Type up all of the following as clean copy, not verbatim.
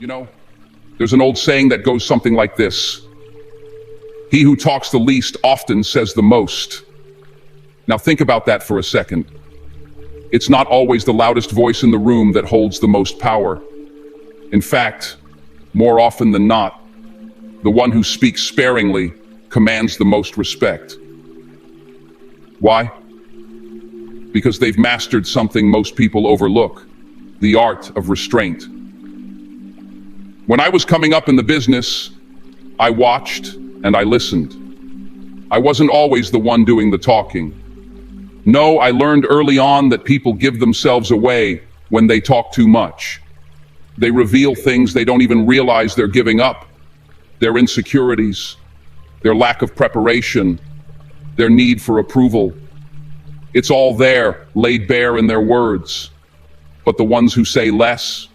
You know, there's an old saying that goes something like this: he who talks the least often says the most. Now think about that for a second. It's not always the loudest voice in the room that holds the most power. In fact, more often than not, the one who speaks sparingly commands the most respect. Why? Because they've mastered something most people overlook: the art of restraint. When I was coming up in the business, I watched and I listened. I wasn't always the one doing the talking. No, I learned early on that people give themselves away when they talk too much. They reveal things they don't even realize they're giving up: their insecurities, their lack of preparation, their need for approval. It's all there, laid bare in their words. But the ones who say less,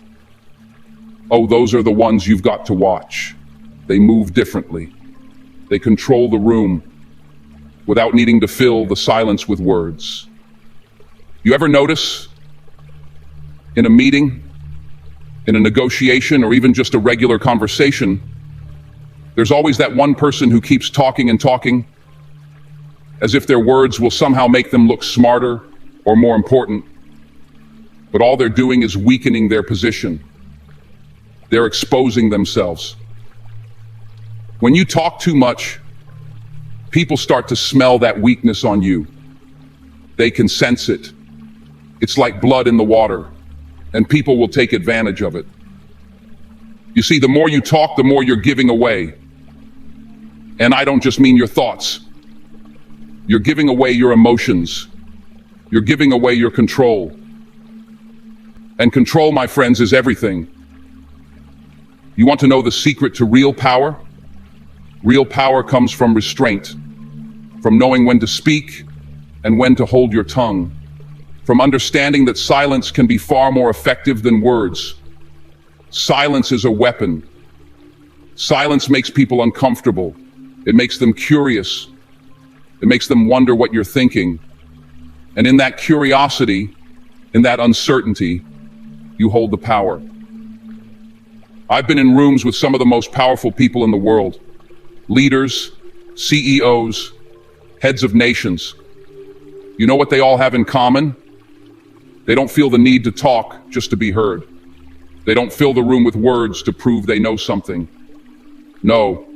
oh, those are the ones you've got to watch. They move differently. They control the room without needing to fill the silence with words. You ever notice in a meeting, in a negotiation, or even just a regular conversation, there's always that one person who keeps talking and talking, as if their words will somehow make them look smarter or more important. But all they're doing is weakening their position. They're exposing themselves. When you talk too much, people start to smell that weakness on you. They can sense it. It's like blood in the water, and people will take advantage of it. You see, the more you talk, the more you're giving away. And I don't just mean your thoughts. You're giving away your emotions. You're giving away your control. And control, my friends, is everything. You want to know the secret to real power? Real power comes from restraint, from knowing when to speak and when to hold your tongue, from understanding that silence can be far more effective than words. Silence is a weapon. Silence makes people uncomfortable. It makes them curious. It makes them wonder what you're thinking. And in that curiosity, in that uncertainty, you hold the power. I've been in rooms with some of the most powerful people in the world: leaders, CEOs, heads of nations. You know what they all have in common? They don't feel the need to talk just to be heard. They don't fill the room with words to prove they know something. No,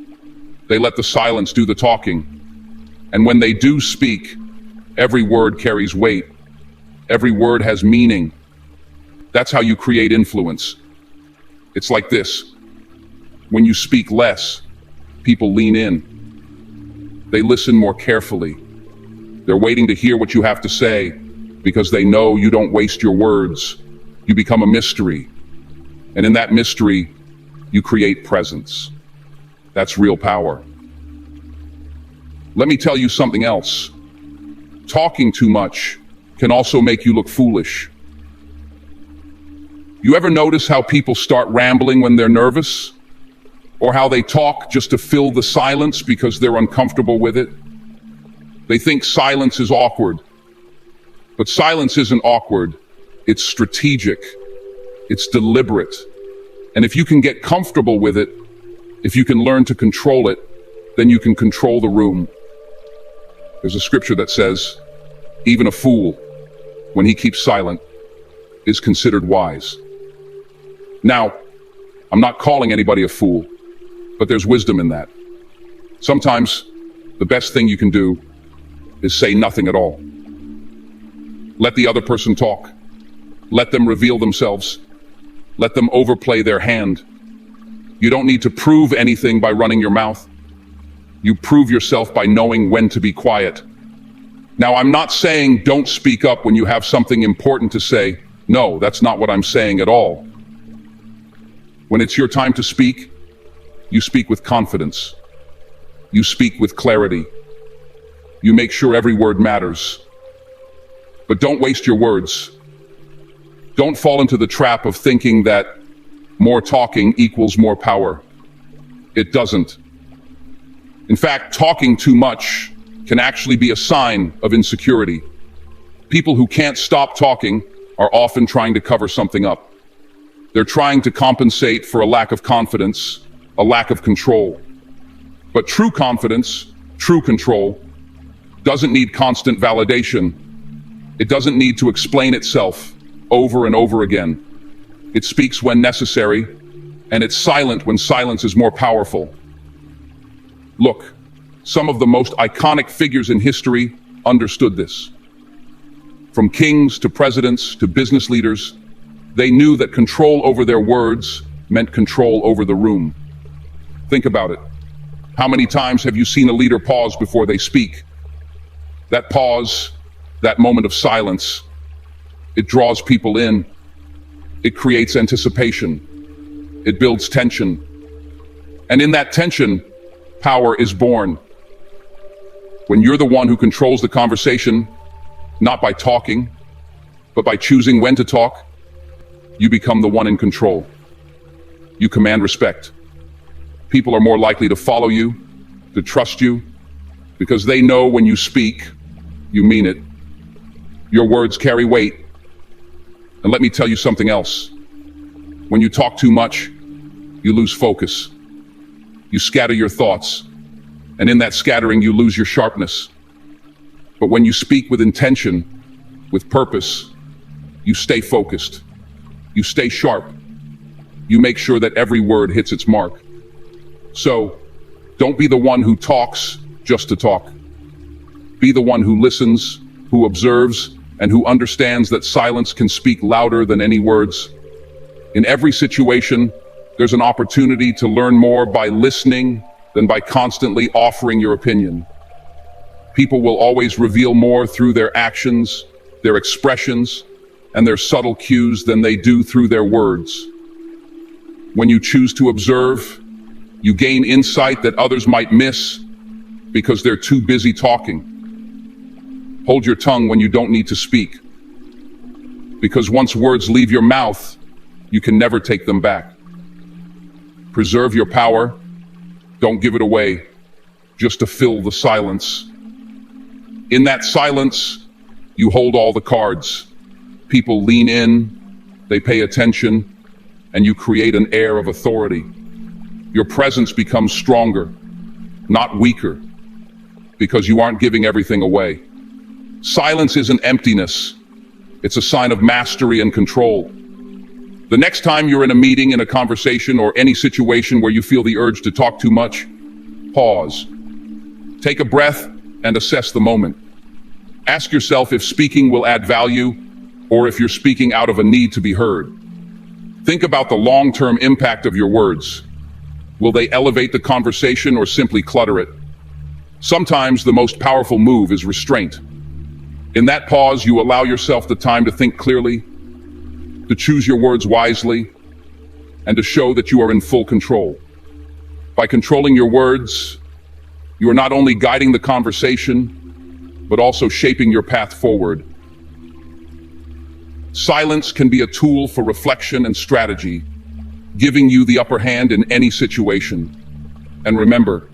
they let the silence do the talking. And when they do speak, every word carries weight. Every word has meaning. That's how you create influence. It's like this: when you speak less, people lean in. They listen more carefully. They're waiting to hear what you have to say because they know you don't waste your words. You become a mystery. And in that mystery, you create presence. That's real power. Let me tell you something else. Talking too much can also make you look foolish. You ever notice how people start rambling when they're nervous? Or how they talk just to fill the silence because they're uncomfortable with it? They think silence is awkward. But silence isn't awkward. It's strategic. It's deliberate. And if you can get comfortable with it, if you can learn to control it, then you can control the room. There's a scripture that says, even a fool, when he keeps silent, is considered wise. Now, I'm not calling anybody a fool, but there's wisdom in that. Sometimes the best thing you can do is say nothing at all. Let the other person talk. Let them reveal themselves. Let them overplay their hand. You don't need to prove anything by running your mouth. You prove yourself by knowing when to be quiet. Now, I'm not saying don't speak up when you have something important to say. No, that's not what I'm saying at all. When it's your time to speak, you speak with confidence. You speak with clarity. You make sure every word matters. But don't waste your words. Don't fall into the trap of thinking that more talking equals more power. It doesn't. In fact, talking too much can actually be a sign of insecurity. People who can't stop talking are often trying to cover something up. They're trying to compensate for a lack of confidence, a lack of control. But true confidence, true control, doesn't need constant validation. It doesn't need to explain itself over and over again. It speaks when necessary, and it's silent when silence is more powerful. Look, some of the most iconic figures in history understood this. From kings to presidents to business leaders, they knew that control over their words meant control over the room. Think about it. How many times have you seen a leader pause before they speak? That pause, that moment of silence, it draws people in. It creates anticipation. It builds tension. And in that tension, power is born. When you're the one who controls the conversation, not by talking, but by choosing when to talk, you become the one in control. You command respect. People are more likely to follow you, to trust you, because they know when you speak, you mean it. Your words carry weight. And let me tell you something else. When you talk too much, you lose focus. You scatter your thoughts. And in that scattering, you lose your sharpness. But when you speak with intention, with purpose, you stay focused. You stay sharp. You make sure that every word hits its mark. So, don't be the one who talks just to talk. Be the one who listens, who observes, and who understands that silence can speak louder than any words. In every situation, there's an opportunity to learn more by listening than by constantly offering your opinion. People will always reveal more through their actions, their expressions, and their subtle cues than they do through their words. When you choose to observe, you gain insight that others might miss because they're too busy talking. Hold your tongue when you don't need to speak, because once words leave your mouth, you can never take them back. Preserve your power. Don't give it away, just to fill the silence. In that silence, you hold all the cards. People lean in, they pay attention, and you create an air of authority. Your presence becomes stronger, not weaker, because you aren't giving everything away. Silence isn't emptiness. It's a sign of mastery and control. The next time you're in a meeting, in a conversation, or any situation where you feel the urge to talk too much, pause. Take a breath and assess the moment. Ask yourself if speaking will add value or if you're speaking out of a need to be heard. Think about the long-term impact of your words. Will they elevate the conversation or simply clutter it? Sometimes the most powerful move is restraint. In that pause, you allow yourself the time to think clearly, to choose your words wisely, and to show that you are in full control. By controlling your words, you are not only guiding the conversation, but also shaping your path forward. Silence can be a tool for reflection and strategy, giving you the upper hand in any situation. And remember,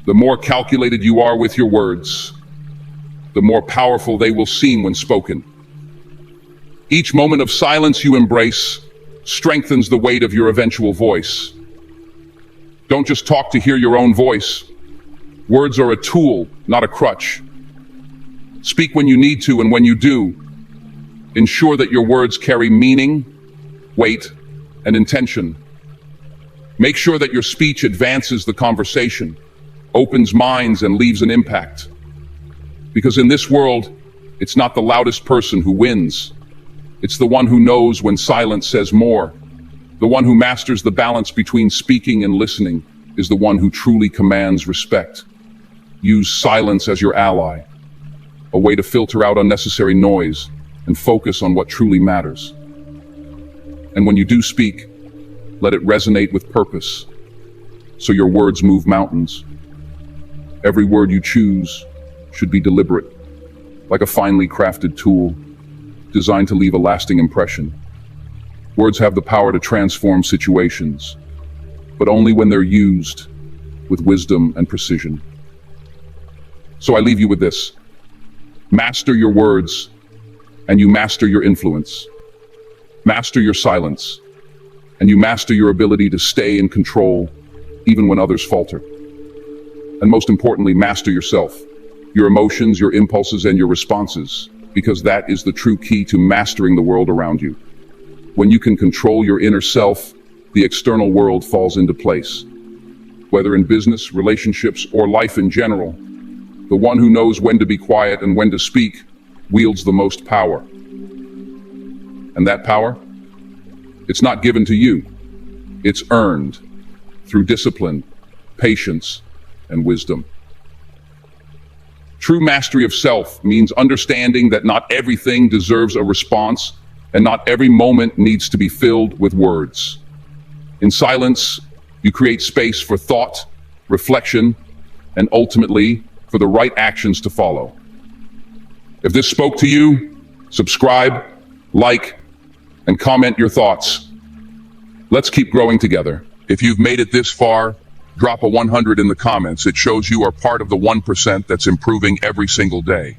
the more calculated you are with your words, the more powerful they will seem when spoken. Each moment of silence you embrace strengthens the weight of your eventual voice. Don't just talk to hear your own voice. Words are a tool, not a crutch. Speak when you need to, and when you do, ensure that your words carry meaning, weight, and intention. Make sure that your speech advances the conversation, opens minds, and leaves an impact. Because in this world, it's not the loudest person who wins. It's the one who knows when silence says more. The one who masters the balance between speaking and listening is the one who truly commands respect. Use silence as your ally, a way to filter out unnecessary noise and focus on what truly matters. And when you do speak, let it resonate with purpose, so your words move mountains. Every word you choose should be deliberate, like a finely crafted tool, designed to leave a lasting impression. Words have the power to transform situations, but only when they're used with wisdom and precision. So I leave you with this. Master your words, and you master your influence. Master your silence, and you master your ability to stay in control even when others falter. And most importantly, master yourself, your emotions, your impulses, and your responses, because that is the true key to mastering the world around you. When you can control your inner self, the external world falls into place. Whether in business, relationships, or life in general, the one who knows when to be quiet and when to speak wields the most power. And that power? It's not given to you. It's earned through discipline, patience, and wisdom. True mastery of self means understanding that not everything deserves a response, and not every moment needs to be filled with words. In silence, you create space for thought, reflection, and ultimately, for the right actions to follow. If this spoke to you, subscribe, like, and comment your thoughts. Let's keep growing together. If you've made it this far, drop a 100 in the comments. It shows you are part of the 1% that's improving every single day.